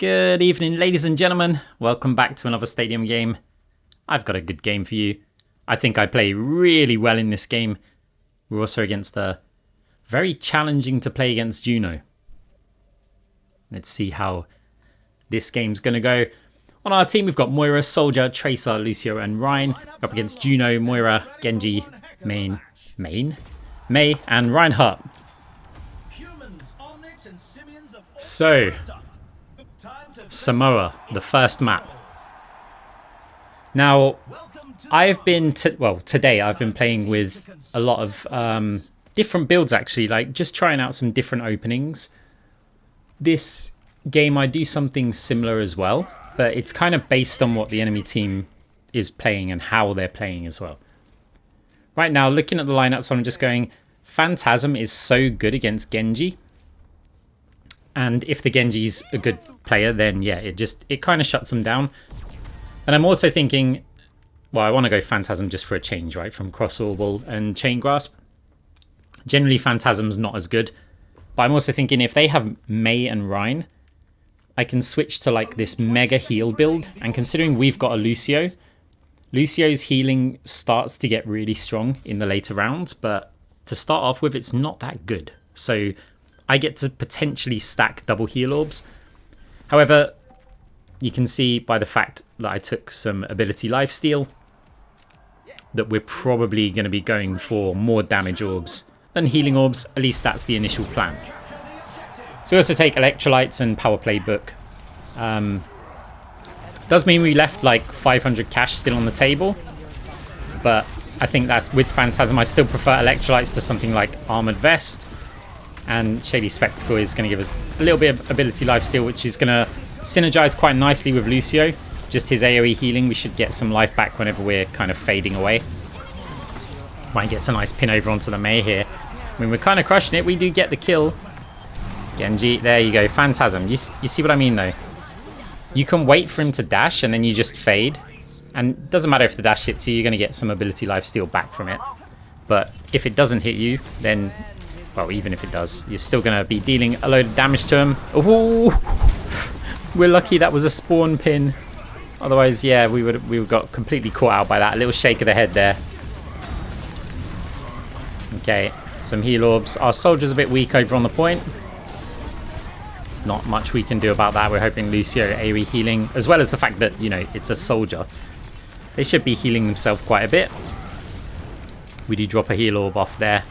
Good evening, ladies and gentlemen. Welcome back to another stadium game. I've got a good game for you. I think I play really well in this game. We're also against a very challenging to play against Juno. Let's see how this game's going to go. On our team, we've got Moira, Soldier, Tracer, Lucio, and Ryan. Up against Juno, Moira, Genji, May, and Reinhardt. So, Samoa, the first map. Now, today I've been playing with a lot of different builds actually, like just trying out some different openings. This game I do something similar as well, but it's kind of based on what the enemy team is playing and how they're playing as well. Right now, looking at the lineup, so I'm just going, Phantasm is so good against Genji. And if the Genji's a good player, then yeah, it kind of shuts them down. And I'm also thinking, well, I want to go Phantasm just for a change, right? From Cross-Orbal and Chain Grasp. Generally, Phantasm's not as good. But I'm also thinking if they have May and Ryan, I can switch to like this mega heal build. And considering we've got a Lucio, Lucio's healing starts to get really strong in the later rounds. But to start off with, it's not that good. So I get to potentially stack double heal orbs. However, you can see by the fact that I took some ability lifesteal that we're probably going to be going for more damage orbs than healing orbs. At least that's the initial plan. So we also take electrolytes and power play book. Does mean we left like 500 cash still on the table, but I think that's with Phantasm. I still prefer electrolytes to something like armored vest. And Shady Spectacle is going to give us a little bit of ability lifesteal, which is going to synergize quite nicely with Lucio. Just his AoE healing, we should get some life back whenever we're kind of fading away. Might get a nice pin over onto the May here. I mean, we're kind of crushing it. We do get the kill. Genji, there you go. Phantasm. You see what I mean, though? You can wait for him to dash, and then you just fade. And it doesn't matter if the dash hits you, you're going to get some ability lifesteal back from it. But if it doesn't hit you, then, well, even if it does, you're still going to be dealing a load of damage to him. Ooh, we're lucky that was a spawn pin. Otherwise, yeah, we would got completely caught out by that. A little shake of the head there. Okay, some heal orbs. Our soldier's a bit weak over on the point. Not much we can do about that. We're hoping Lucio AoE healing, as well as the fact that, you know, it's a soldier. They should be healing themselves quite a bit. We do drop a heal orb off there.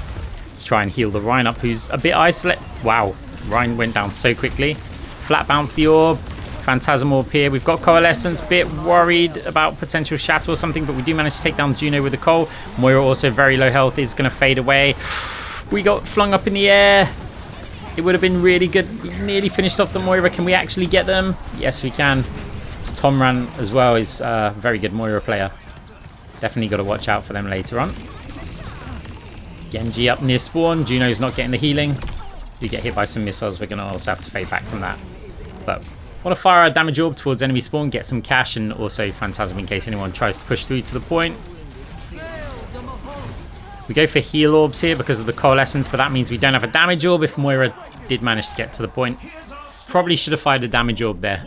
Let's try and heal the Rhine up, who's a bit isolated. Wow, Rhine went down so quickly. Flat bounce the orb. Phantasm orb here. We've got Coalescence. Bit worried about potential shatter or something, but we do manage to take down Juno with the coal. Moira also very low health, is going to fade away. We got flung up in the air. It would have been really good. We nearly finished off the Moira. Can we actually get them? Yes, we can. This Tomran as well is a very good Moira player. Definitely got to watch out for them later on. Genji up near spawn. Juno's not getting the healing. We get hit by some missiles. We're going to also have to fade back from that. But want to fire our damage orb towards enemy spawn, get some cash, and also Phantasm in case anyone tries to push through to the point. We go for heal orbs here because of the coalescence, but that means we don't have a damage orb if Moira did manage to get to the point. Probably should have fired a damage orb there.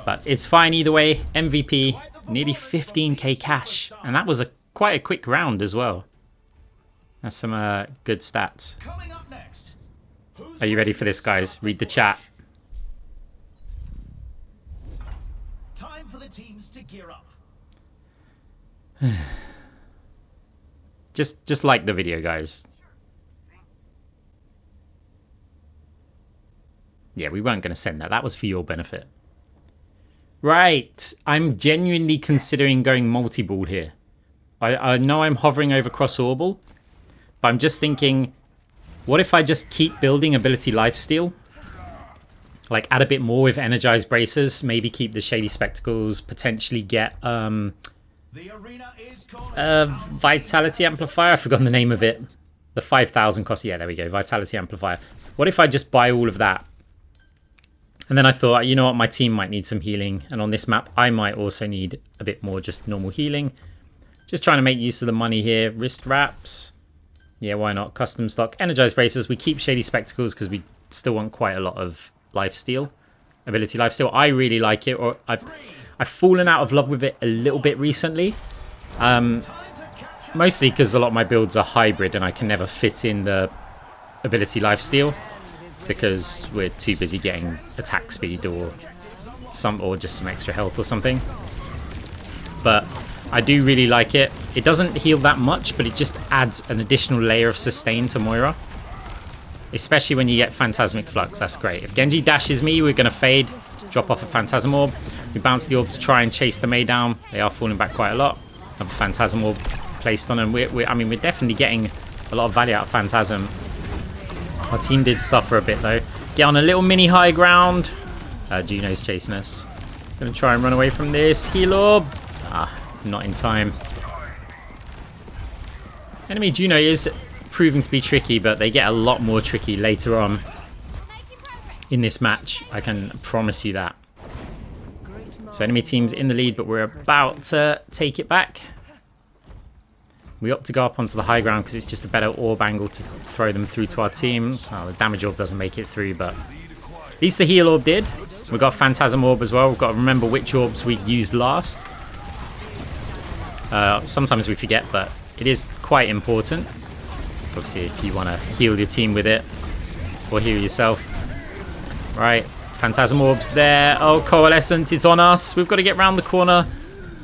But it's fine either way. MVP, nearly 15k cash. And that was quite a quick round as well. That's some good stats. Are you ready for this, guys? Read the chat. Time for the teams to gear up. Just like the video, guys. Yeah, we weren't going to send that. That was for your benefit. Right. I'm genuinely considering going multi-ball here. I know I'm hovering over Cross-Orbal, but I'm just thinking, what if I just keep building ability lifesteal? Like add a bit more with energized bracers, maybe keep the Shady Spectacles, potentially get Vitality Amplifier. I've forgotten the name of it. The 5,000 cost. Yeah, there we go. Vitality Amplifier. What if I just buy all of that? And then I thought, you know what? My team might need some healing. And on this map, I might also need a bit more just normal healing. Just trying to make use of the money here. Wrist wraps. Yeah, why not? Custom stock. Energized bracers. We keep Shady Spectacles because we still want quite a lot of lifesteal. ability lifesteal. I really like it, or I've fallen out of love with it a little bit recently. Mostly because a lot of my builds are hybrid and I can never fit in the ability lifesteal because we're too busy getting attack speed or just some extra health or something. But I do really like it. It doesn't heal that much, but it just adds an additional layer of sustain to Moira. Especially when you get Phantasmic Flux, that's great. If Genji dashes me, we're going to fade, drop off a Phantasm Orb. We bounce the orb to try and chase the Mei down. They are falling back quite a lot. Have a Phantasm Orb placed on them. We're definitely getting a lot of value out of Phantasm. Our team did suffer a bit though. Get on a little mini high ground. Juno's chasing us. Gonna try and run away from this. Heal Orb. Not in time. Enemy Juno is proving to be tricky, but they get a lot more tricky later on in this match. I can promise you that. So enemy team's in the lead, but we're about to take it back. We opt to go up onto the high ground because it's just a better orb angle to throw them through to our team. Oh, the damage orb doesn't make it through, but at least the heal orb did. We've got Phantasm Orb as well. We've got to remember which orbs we used last. Sometimes we forget, but it is quite important. So obviously if you want to heal your team with it, or heal yourself. Right, Phantasm Orb's there. Oh, Coalescence, it's on us. We've got to get round the corner.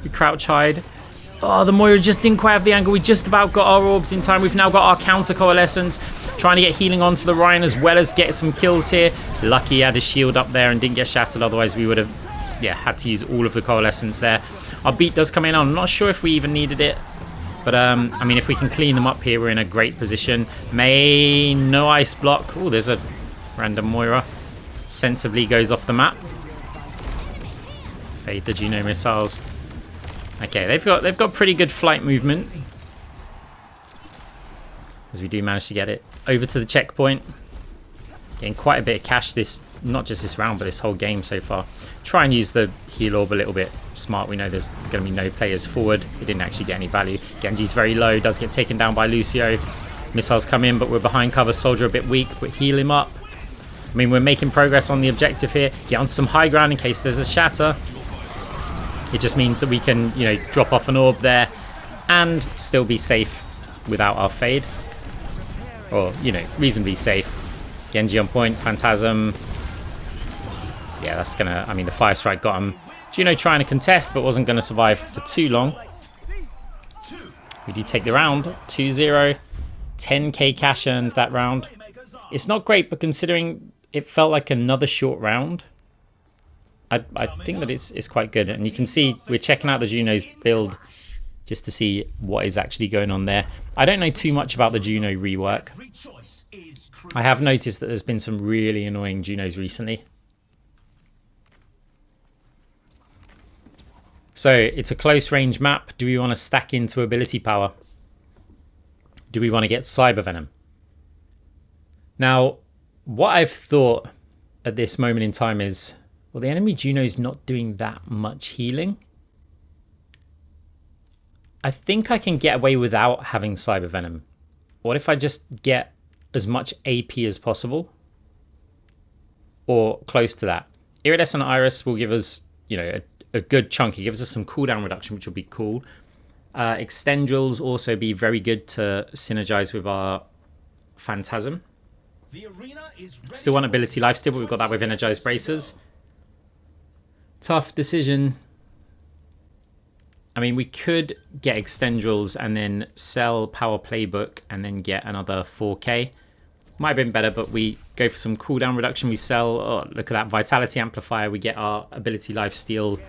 We crouch hide. Oh, the Moira just didn't quite have the angle. We just about got our orbs in time. We've now got our counter Coalescence. Trying to get healing onto the Ryan as well as get some kills here. Lucky he had his shield up there and didn't get shattered. Otherwise we would have had to use all of the Coalescence there. Our beat does come in. I'm not sure if we even needed it. But, I mean, if we can clean them up here, we're in a great position. Mei, no ice block. Oh, there's a random Moira. Sensibly goes off the map. Fade the Juno missiles. Okay, they've got pretty good flight movement. As we do manage to get it over to the checkpoint. Getting quite a bit of cash not just this round, but this whole game so far. Try and use the heal orb a little bit smart. We know there's going to be no players forward. It didn't actually get any value. Genji's very low, does get taken down by Lucio. Missiles come in, but we're behind cover. Soldier a bit weak, but heal him up. I mean, we're making progress on the objective here. Get on some high ground in case there's a shatter. It just means that we can, drop off an orb there and still be safe without our fade. Or, reasonably safe. Genji on point, Phantasm. Yeah, that's gonna, the Fire Strike got him. Juno trying to contest, but wasn't gonna survive for too long. We do take the round, 2-0. 10k cash earned that round. It's not great, but considering it felt like another short round, I think that it's quite good. And you can see we're checking out the Juno's build just to see what is actually going on there. I don't know too much about the Juno rework. I have noticed that there's been some really annoying Junos recently. So it's a close range map. Do we want to stack into ability power? Do we want to get Cyber Venom? Now, what I've thought at this moment in time is, well, the enemy Juno's not doing that much healing. I think I can get away without having Cyber Venom. What if I just get as much AP as possible? Or close to that. Iridescent Iris will give us, a good chunk. It gives us some cooldown reduction, which will be cool. Extendrils also be very good to synergize with our Phantasm. Still want ability lifesteal, but we've got that with Energized Bracers. Tough decision. I mean, we could get Extendrils and then sell Power Playbook and then get another 4k. Might have been better, but we go for some cooldown reduction. We sell, oh, look at that, Vitality Amplifier. We get our ability lifesteal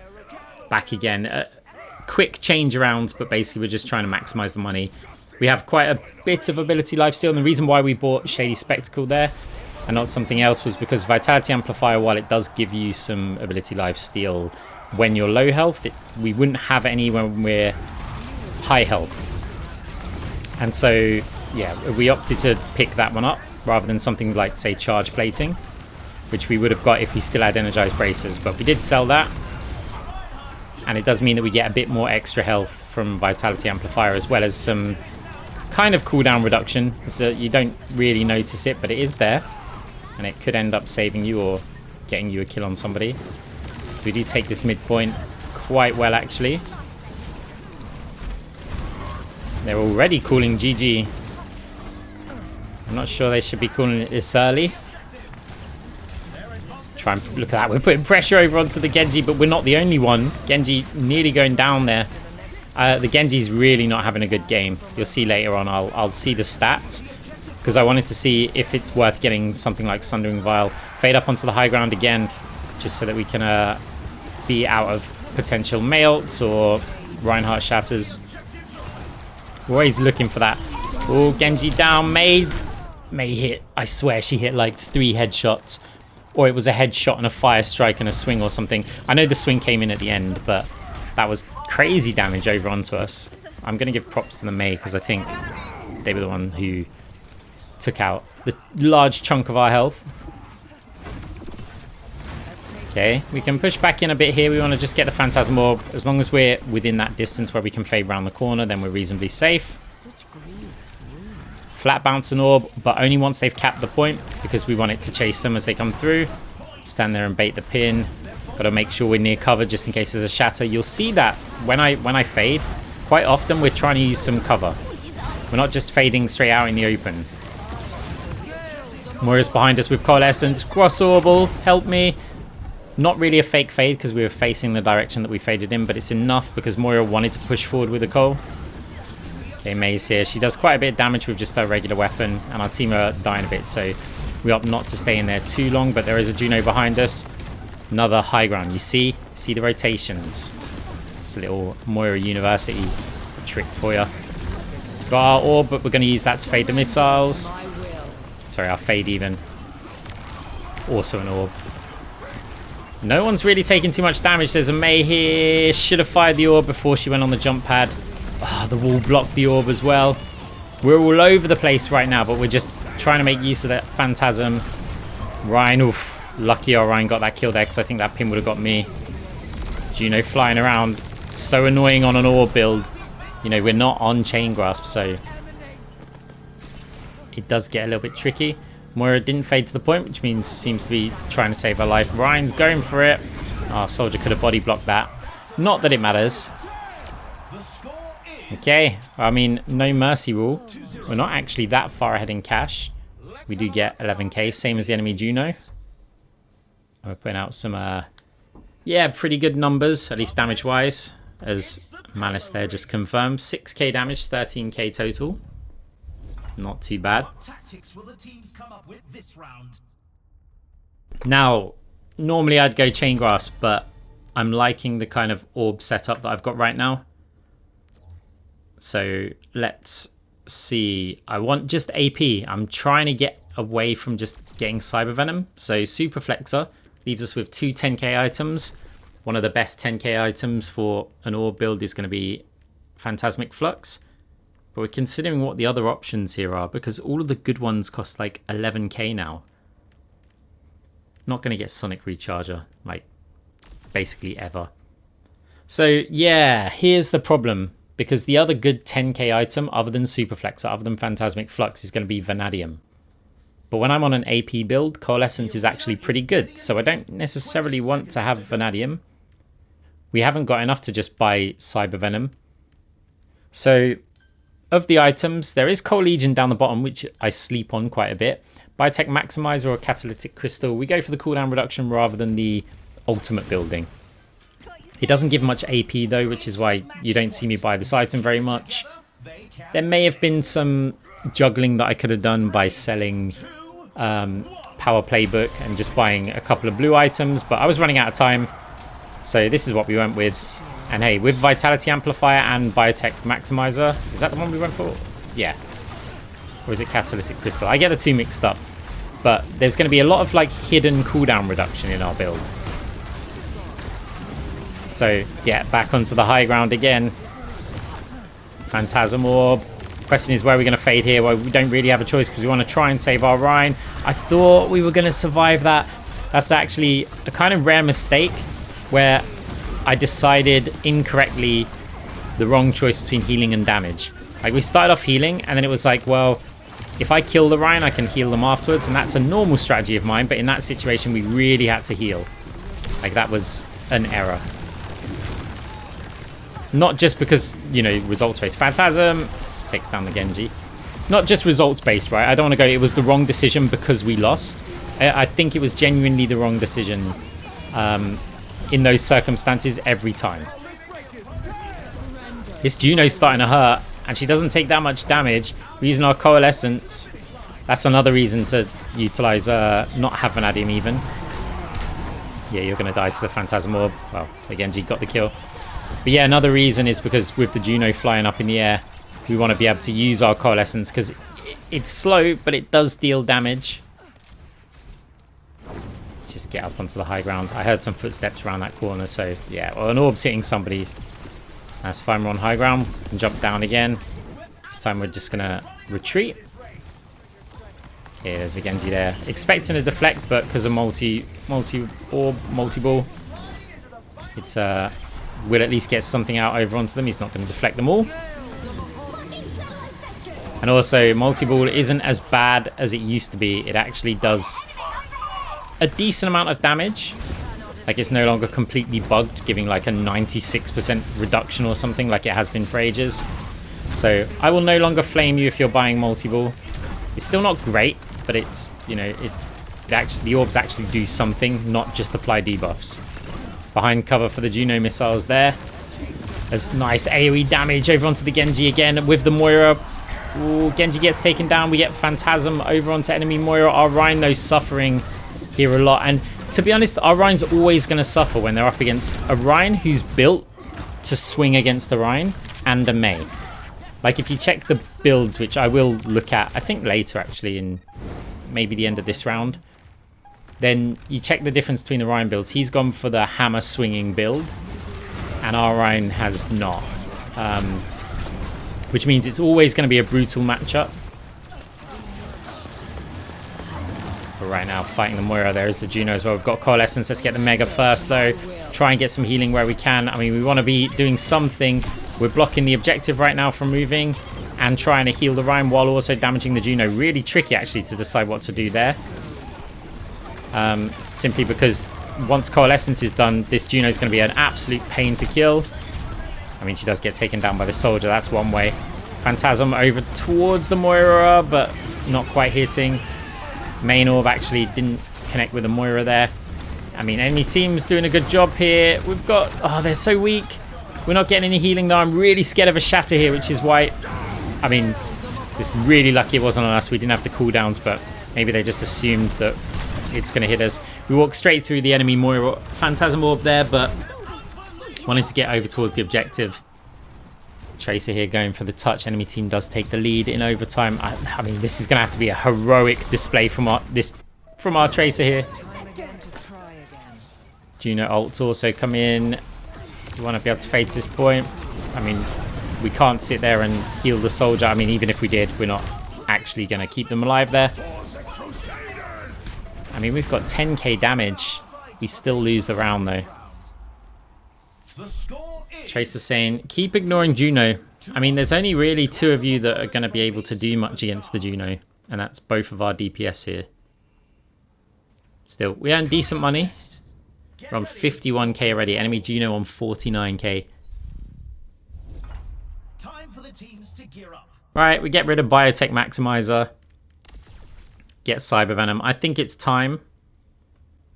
back again. Quick change around, but basically we're just trying to maximize the money. We have quite a bit of ability lifesteal, and the reason why we bought Shady Spectacle there and not something else was because Vitality Amplifier, while it does give you some ability lifesteal when you're low health, we wouldn't have any when we're high health. And so, yeah, we opted to pick that one up rather than something like, say, Charge Plating, which we would have got if we still had Energized Bracers. But we did sell that. And it does mean that we get a bit more extra health from Vitality Amplifier, as well as some kind of cooldown reduction. So you don't really notice it, but it is there. And it could end up saving you or getting you a kill on somebody. So we do take this midpoint quite well, actually. They're already calling GG. I'm not sure they should be calling it this early. Try and look at that. We're putting pressure over onto the Genji, but we're not the only one. Genji nearly going down there. The Genji's really not having a good game. You'll see later on. I'll see the stats because I wanted to see if it's worth getting something like Sundering Vial. Fade up onto the high ground again, just so that we can be out of potential Mayots or Reinhardt shatters. We're always looking for that. Oh, Genji down. May hit. I swear she hit like 3 headshots. Or it was a headshot and a fire strike and a swing or something. I know the swing came in at the end, but that was crazy damage over onto us. I'm going to give props to the Mei because I think they were the one who took out the large chunk of our health. Okay, we can push back in a bit here. We want to just get the Phantasm Orb. As long as we're within that distance where we can fade around the corner, then we're reasonably safe. Flat bounce an orb, but only once they've capped the point, because we want it to chase them as they come through. Stand there and bait the pin. Got to make sure we're near cover just in case there's a shatter. You'll see that when I fade, quite often we're trying to use some cover. We're not just fading straight out in the open. Moira's behind us with Coalescence. Cross-Orbal, help me. Not really a fake fade because we were facing the direction that we faded in, but it's enough because Moira wanted to push forward with the Cole. Okay, Mei's here. She does quite a bit of damage with just her regular weapon, and our team are dying a bit, so we opt not to stay in there too long, but there is a Juno behind us. Another high ground. You see the rotations. It's a little Moira University trick for you. Got our orb, but we're going to use that to fade the missiles. Sorry, our fade even. Also an orb. No one's really taking too much damage. There's a Mei here. Should have fired the orb before she went on the jump pad. Oh, the wall blocked the orb as well. We're all over the place right now, but we're just trying to make use of that Phantasm. Ryan, oof. Lucky our Ryan got that kill there because I think that pin would have got me. Juno flying around. So annoying on an orb build. You know, we're not on Chain Grasp, so it does get a little bit tricky. Moira didn't fade to the point, which means seems to be trying to save her life. Ryan's going for it. Our soldier could have body blocked that. Not that it matters. Okay, I mean, no mercy rule. We're not actually that far ahead in cash. We do get 11k, same as the enemy Juno. We're putting out some, yeah, pretty good numbers, at least damage-wise, as Malice there just confirmed. 6k damage, 13k total. Not too bad. Now, normally I'd go Chain Grasp, but I'm liking the kind of orb setup that I've got right now. So let's see. I want just AP. I'm trying to get away from just getting Cyber Venom. So Super Flexor leaves us with 2 10k items. One of the best 10k items for an orb build is going to be Phantasmic Flux. But we're considering what the other options here are, because all of the good ones cost like 11k now. Not going to get Sonic Recharger, like, basically ever. So yeah, here's the problem. Because the other good 10k item, other than Super Flexor, other than Phantasmic Flux, is going to be Vanadium. But when I'm on an AP build, Coalescence is actually pretty good. So I don't necessarily want to have Vanadium. We haven't got enough to just buy Cyber Venom. So of the items, there is Coal Legion down the bottom, which I sleep on quite a bit. Biotech Maximizer or Catalytic Crystal. We go for the cooldown reduction rather than the ultimate building. It doesn't give much AP though, which is why you don't see me buy this item very much. There may have been some juggling that I could have done by selling Power Playbook and just buying a couple of blue items, but I was running out of time. So this is what we went with. And hey, with Vitality Amplifier and Biotech Maximizer, is that the one we went for? Yeah. Or is it Catalytic Crystal? I get the two mixed up. But there's going to be a lot of like hidden cooldown reduction in our build. So, yeah, back onto the high ground again. Phantasm Orb. Question is where we're going to fade here. Well, we don't really have a choice because we want to try and save our Rhine. I thought we were going to survive that. That's actually a kind of rare mistake where I decided incorrectly the wrong choice between healing and damage. Like, we started off healing and then it was like, well, if I kill the Rein, I can heal them afterwards, and that's a normal strategy of mine, but in that situation, we really had to heal. Like, that was an error. Not just because, you know, results-based. Phantasm takes down the Genji. Not just results-based, right? I don't want to go, it was the wrong decision because we lost. I think it was genuinely the wrong decision in those circumstances every time. This Juno's starting to hurt, and she doesn't take that much damage. We're using our Coalescence. That's another reason to utilize not have an Adim even. Yeah, you're going to die to the Phantasm Orb. Well, the Genji got the kill. But yeah, another reason is because with the Juno flying up in the air, we want to be able to use our Coalescence because it's slow, but it does deal damage. Let's just get up onto the high ground. I heard some footsteps around that corner, so yeah. Well, an orb's hitting somebody's. That's fine, we're on high ground. We can jump down again. This time we're just going to retreat. Okay, there's a Genji there. Expecting a deflect, but because of multi-ball, it's we'll at least get something out over onto them. He's not going to deflect them all. And also, multi-ball isn't as bad as it used to be. It actually does a decent amount of damage. Like, it's no longer completely bugged, giving like a 96% reduction or something like it has been for ages. So I will no longer flame you if you're buying multi-ball. It's still not great, but it's, you know, it actually, the orbs actually do something, not just apply debuffs. Behind cover for the Juno missiles there. There's nice AoE damage over onto the Genji again with the Moira. Ooh, Genji gets taken down. We get Phantasm over onto enemy Moira. Our Rein, though, suffering here a lot. And to be honest, our Rein's always going to suffer when they're up against a Rein who's built to swing against the Rein and a Mei. Like, if you check the builds, which I will look at, I think later actually, in maybe the end of this round, then you check the difference between the Rein builds. He's gone for the hammer swinging build, and our Rein has not. Which means it's always going to be a brutal matchup. But right now, fighting the Moira, there is the Juno as well. We've got Coalescence. Let's get the Mega first, though. Try and get some healing where we can. I mean, we want to be doing something. We're blocking the objective right now from moving and trying to heal the Rein while also damaging the Juno. Really tricky, actually, to decide what to do there. Simply because once Coalescence is done, this Juno is going to be an absolute pain to kill. I mean, she does get taken down by the soldier. That's one way. Phantasm over towards the Moira, but not quite hitting. Main orb actually didn't connect with the Moira there. I mean, enemy team's doing a good job here. We've got... Oh, they're so weak. We're not getting any healing, though. I'm really scared of a shatter here, which is why... I mean, it's really lucky it wasn't on us. We didn't have the cooldowns, but maybe they just assumed that it's going to hit us. We walked straight through the enemy Moira Phantasm orb there, but wanted to get over towards the objective. Tracer here going for the touch. Enemy team does take the lead in overtime. I mean, this is going to have to be a heroic display from our Tracer here. Juno ults also come in. We want to be able to fade to this point. I mean, we can't sit there and heal the soldier. I mean, even if we did, we're not actually going to keep them alive there. I mean, we've got 10k damage. We still lose the round, though. Tracer saying, keep ignoring Juno. I mean, there's only really two of you that are going to be able to do much against the Juno. And that's both of our DPS here. Still, we earn decent money. We're on 51k already. Enemy Juno on 49k. Time for the teams to gear up. Right, we get rid of Biotech Maximizer. Get Cyber Venom. I think it's time.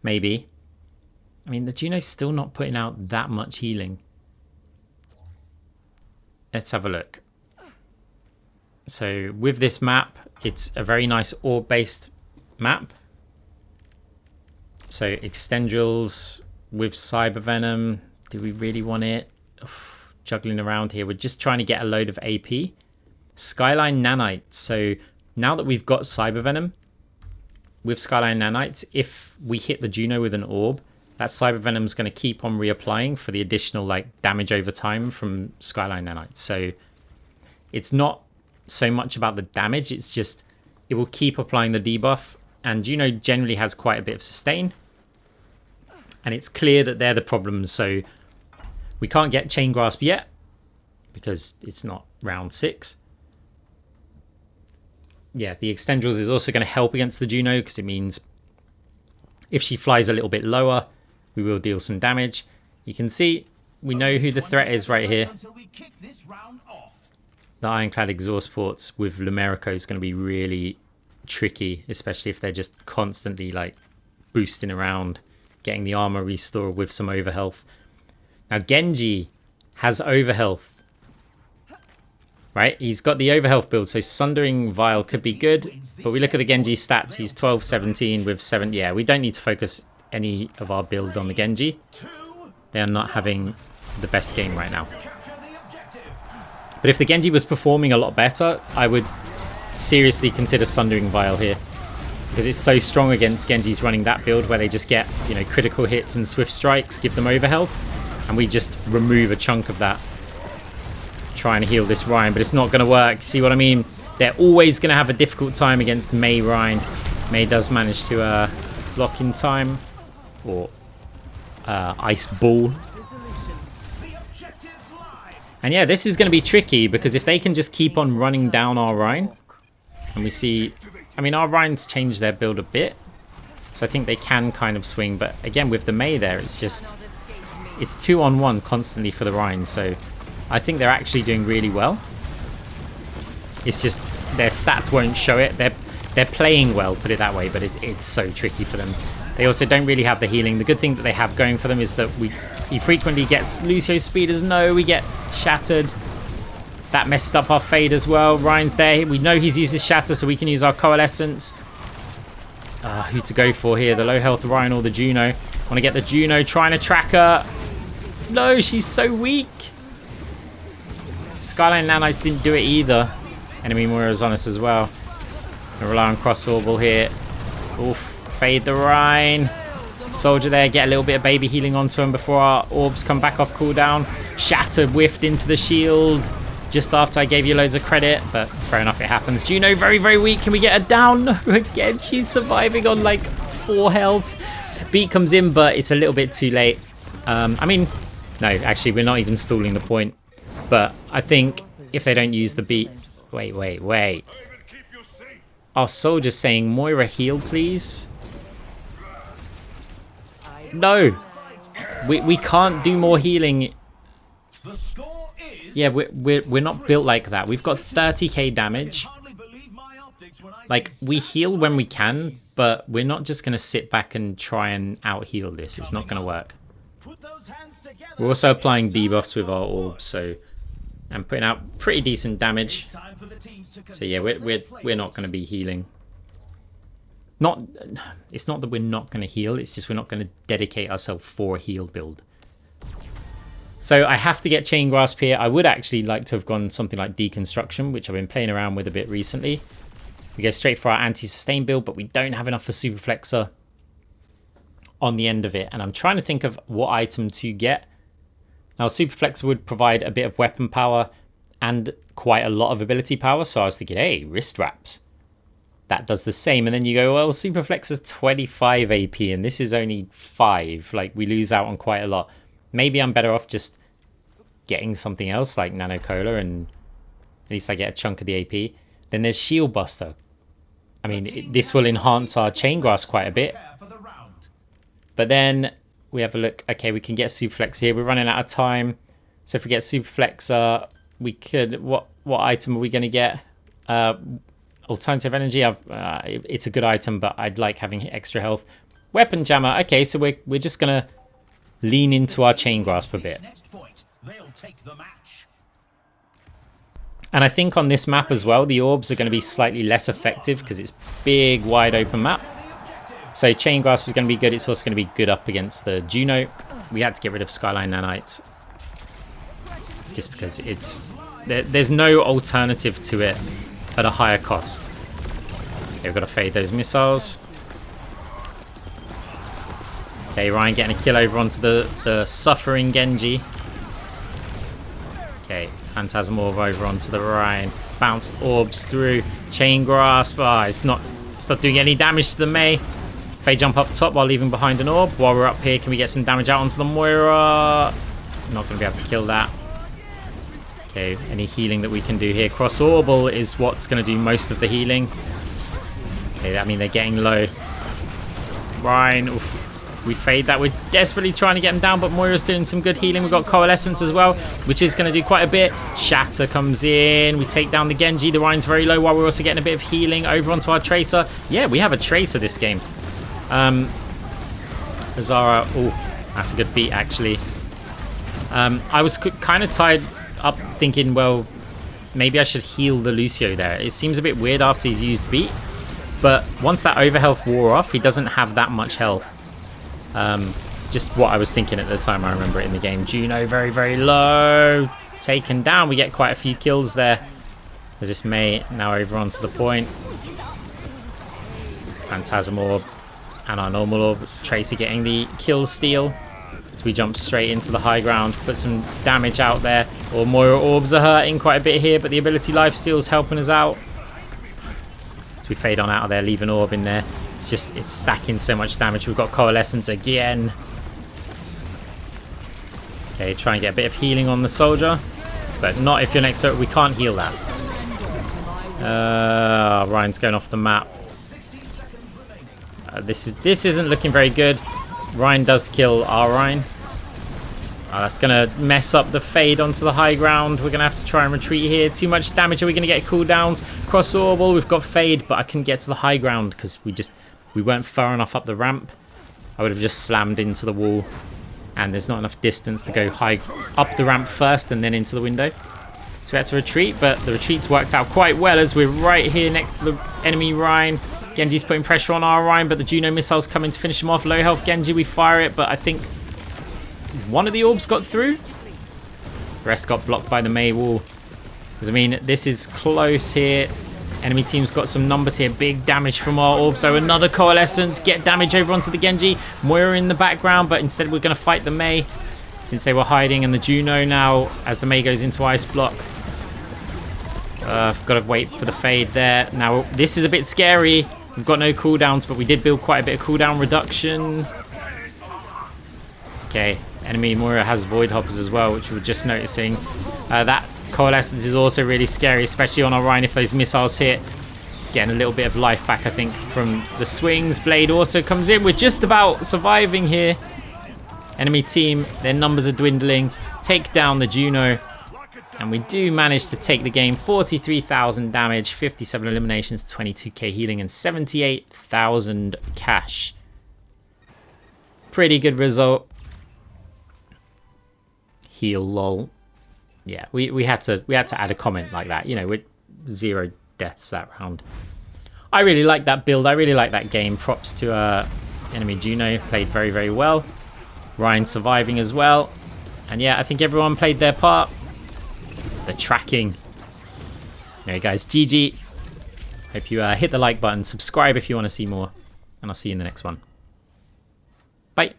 Maybe. I mean, the Juno's still not putting out that much healing. Let's have a look. So with this map, it's a very nice orb-based map. So Extendrils with Cyber Venom. Do we really want it? Oof, juggling around here. We're just trying to get a load of AP. Skyline Nanites. So now that we've got Cyber Venom with Skyline Nanites, if we hit the Juno with an orb, that Cyber Venom's going to keep on reapplying for the additional like damage over time from Skyline Nanites. So it's not so much about the damage, it's just it will keep applying the debuff. And Juno generally has quite a bit of sustain. And it's clear that they're the problems. So we can't get Chain Grasp yet because it's not round 6. yeah, the Extendrils is also going to help against the Juno because it means if she flies a little bit lower, we will deal some damage. You can see we know who the threat is right here. The Ironclad exhaust ports with Lumerico is going to be really tricky, especially if they're just constantly like boosting around, getting the armor restore with some overhealth. Now Genji has overhealth, right? He's got the overhealth build, so Sundering Vial could be good, but we look at the Genji stats, he's 12-17 with 7. Yeah, we don't need to focus any of our build on the Genji. They are not having the best game right now. But if the Genji was performing a lot better, I would seriously consider Sundering Vial here, because it's so strong against Genjis running that build where they just get, you know, critical hits and swift strikes, give them overhealth, and we just remove a chunk of that trying to heal this Rein, but it's not going to work. See what I mean? They're always going to have a difficult time against Mei Rein. Mei does manage to block in time, or Ice Ball. And yeah, this is going to be tricky because if they can just keep on running down our Rein, and we see, I mean, our Rein's changed their build a bit, so I think they can kind of swing, but again with the Mei there, it's just, it's 2-on-1 constantly for the Rein, so I think they're actually doing really well. It's just their stats won't show it. They're playing well, put it that way, but it's so tricky for them. They also don't really have the healing. The good thing that they have going for them is that he frequently gets Lucio's speeders. No, we get shattered. That messed up our fade as well. Rein's there. We know he's used his shatter, so we can use our coalescence. Who to go for here? The low health Rein or the Juno? Want to get the Juno, trying to track her. No, she's so weak. Skyline Nanites didn't do it either. Enemy Moira's on us as well. Gonna rely on Cross-Orbal here. Oof, fade the Rein. Soldier there, get a little bit of baby healing onto him before our orbs come back off cooldown. Shattered, whiffed into the shield just after I gave you loads of credit, but fair enough, it happens. Juno, very, very weak. Can we get her down? No, again, she's surviving on like 4 health. Beat comes in, but it's a little bit too late. I mean, no, actually, we're not even stalling the point. But I think if they don't use the beat... Wait. Our soldier's saying, Moira, heal, please. No. We can't do more healing. Yeah, we're not built like that. We've got 30k damage. Like, we heal when we can, but we're not just going to sit back and try and out-heal this. It's not going to work. We're also applying debuffs with our orbs, so... and putting out pretty decent damage. So yeah, we're not going to be healing. It's not that we're not going to heal, it's just we're not going to dedicate ourselves for a heal build. So I have to get Chain Grasp here. I would actually like to have gone something like Deconstruction, which I've been playing around with a bit recently. We go straight for our anti-sustain build, but we don't have enough for Superflexor on the end of it. And I'm trying to think of what item to get. Now, Superflexor would provide a bit of weapon power and quite a lot of ability power. So I was thinking, hey, wrist wraps. That does the same. And then you go, well, Superflexor's 25 AP and this is only 5. Like, we lose out on quite a lot. Maybe I'm better off just getting something else like Nano Cola and at least I get a chunk of the AP. Then there's Shield Buster. I mean, this will enhance our Chain Grasp quite a bit. But then we have a look. Okay, we can get Superflexor here. We're running out of time. So if we get Superflexor, we could... What item are we going to get? Alternative Energy. It's a good item, but I'd like having extra health. Weapon Jammer. Okay, so we're just going to lean into our Chain Grasp a bit. And I think on this map as well, the orbs are going to be slightly less effective because it's big, wide open map. So Chain Grasp is going to be good. It's also going to be good up against the Juno. We had to get rid of Skyline Nanites just because there's no alternative to it at a higher cost. Okay, we've got to fade those missiles. Okay, Rein getting a kill over onto the suffering Genji. Okay, Phantasm Orb over onto the Rein. Bounced orbs through. Chain Grasp. It's not doing any damage to the Mei. Fade jump up top while leaving behind an orb. While we're up here, can we get some damage out onto the Moira? Not going to be able to kill that. Okay, any healing that we can do here. Cross-Orbal is what's going to do most of the healing. Okay, I mean, they're getting low. Ryan, oof, we fade that. We're desperately trying to get him down, but Moira's doing some good healing. We've got Coalescence as well, which is going to do quite a bit. Shatter comes in. We take down the Genji. The Ryan's very low while we're also getting a bit of healing over onto our Tracer. Yeah, we have a Tracer this game. Zara, oh, that's a good beat, actually. I was kind of tied up thinking, well, maybe I should heal the Lucio there. It seems a bit weird after he's used beat, but once that overhealth wore off, he doesn't have that much health. Just what I was thinking at the time. I remember it in the game. Juno very, very low. Taken down. We get quite a few kills there. As this Mei now over onto the point. Phantasm Orb and our normal Orb. Tracer getting the kill steal. So we jump straight into the high ground, put some damage out there. Or Moira Orbs are hurting quite a bit here, but the ability lifesteal is helping us out. So we fade on out of there, leave an Orb in there. It's stacking so much damage. We've got Coalescence again. Okay, try and get a bit of healing on the soldier, but not if you're next to it. We can't heal that. Ryan's going off the map. This isn't looking very good. Ryan does kill our Ryan. That's going to mess up the fade onto the high ground. We're going to have to try and retreat here. Too much damage. Are we going to get cooldowns? Cross-Orbal. We've got fade, but I couldn't get to the high ground because we weren't far enough up the ramp. I would have just slammed into the wall, and there's not enough distance to go high up the ramp first and then into the window. So we had to retreat, but the retreats worked out quite well as we're right here next to the enemy Ryan. Genji's putting pressure on our Ryan, but the Juno missiles coming to finish him off. Low health Genji, we fire it, but I think one of the orbs got through. The rest got blocked by the Mei wall. Because, I mean, this is close here. Enemy team's got some numbers here. Big damage from our orb. So another Coalescence. Get damage over onto the Genji. Moira in the background, but instead we're going to fight the Mei since they were hiding. And the Juno now, as the Mei goes into Ice Block. I've got to wait for the fade there. Now, this is a bit scary. We've got no cooldowns, but we did build quite a bit of cooldown reduction. Okay, enemy Moira has Void Hoppers as well, which we're just noticing. That Coalescence is also really scary, especially on Orion if those missiles hit. It's getting a little bit of life back, I think, from the swings. Blade also comes in. We're just about surviving here. Enemy team, their numbers are dwindling. Take down the Juno. And we do manage to take the game. 43,000 damage, 57 eliminations, 22k healing, and 78,000 cash. Pretty good result. Heal lol. Yeah, we had to add a comment like that. You know, with 0 deaths that round. I really like that build. I really like that game. Props to enemy Juno. Played very, very well. Ryan surviving as well. And yeah, I think everyone played their part. The tracking. Anyway, guys, GG. Hope you hit the like button, subscribe if you want to see more, and I'll see you in the next one. Bye.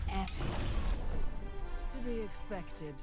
To be expected.